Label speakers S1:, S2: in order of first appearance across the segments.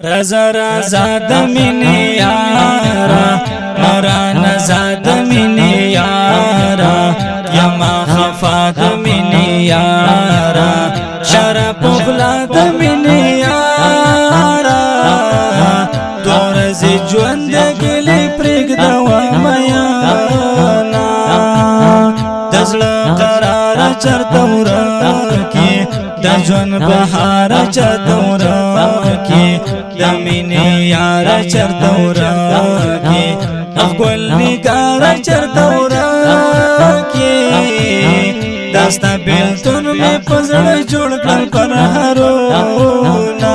S1: رضا رضا د مینې یارا مران زاد مینې یارا یما خفا د مینې یارا شرف غلا د مینې یارا دورز ژوند ګلې پرېږده میانا د زړه قرار چرته ورکې د ژوند بهار چرته ورکې د مینې یار چرته ورکې ګل نګار چرته ورکې داستا بیلتون مې په زړه جوړ کړل پرهرونه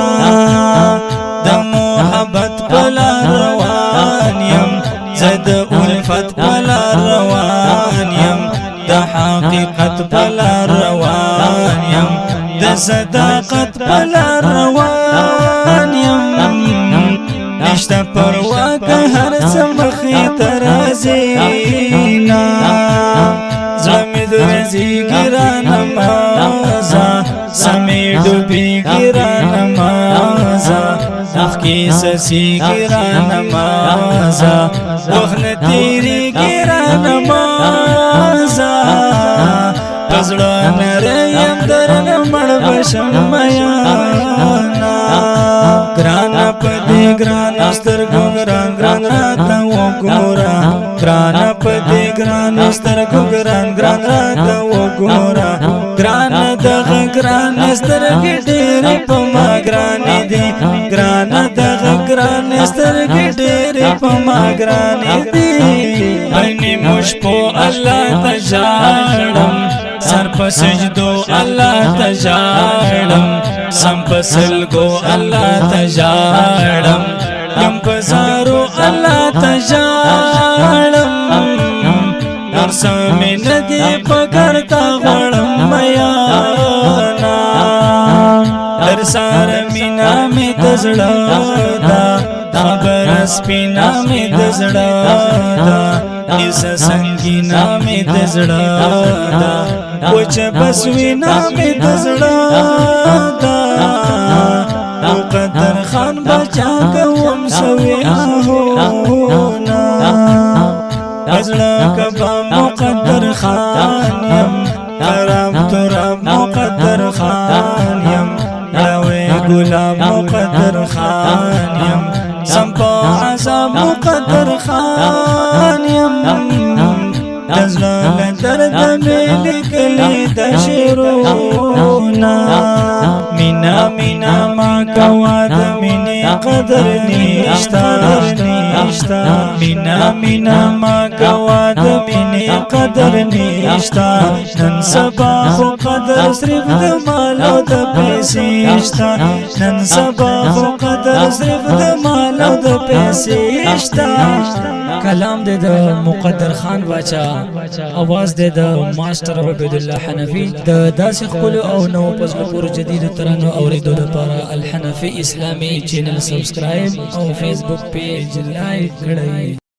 S1: د محبت په لار روان یم زه د الفت په لار روان یم د حقیقت په لار روان یم د صداقت په لار روان یم نشته پروا که هر څه مخې ته راځي نه زړه مې درځيږي رانمازه سمې ډوبېږي رانمازه مخکې څڅېږي رانمازه وخت نه تېرېږي رانمازه په زړه نری یم درنه مړ به شم میانا ګرانه په دې ګرانو سترګو ګران ګران راته وګوره ګرانه په دې ګرانو سترګو ګران ګران راته وګوره ګرانه دغه ګرانې سترګې ډېرې په ما ګرانې دي ګرانه دغه ګرانې سترګې ډېرې په ما ګرانې دي بینې مشپو الله ته ژاړم سر په سجدو الله ته ژاړم سم په سلګو الله ته ژاړم یم په زارو الله ته ژاړم نور څه مې نه دي په کار تا غواړم میانا هر سهار مینه مې د زړه ده خبره سپینه مې د زړه ده ایسه سنګینه مې د زړه ده وچه بسوینه مې د زړه ده مقدر خان بچا کوم سوي آهونا ازړه کبا مقدر خان یم کرام تراب مقدر خان یم لوی ګلاب مقدر خان یم سمپا عذاب مقدر خان یم دزړه درد مې لیکلي د شعرونه مینا مینا ما کوا د مینې قدر نشتا مینا مینا ما کوا د مینې قدر نشتا نن سبا خو قدر صرف د مال او د پیسې شتا نن سبا خو قدر صرف د مال او د پیسې شتا کلام د مقدر خان باچا आवाज د ماستر عبد الله حنفي د داسې خپل او نو پزله پور جدید ترانو اوریدو لپاره الحنفي اسلامي چینل سبسکرایب او فیسبوک پیج لایک کړئ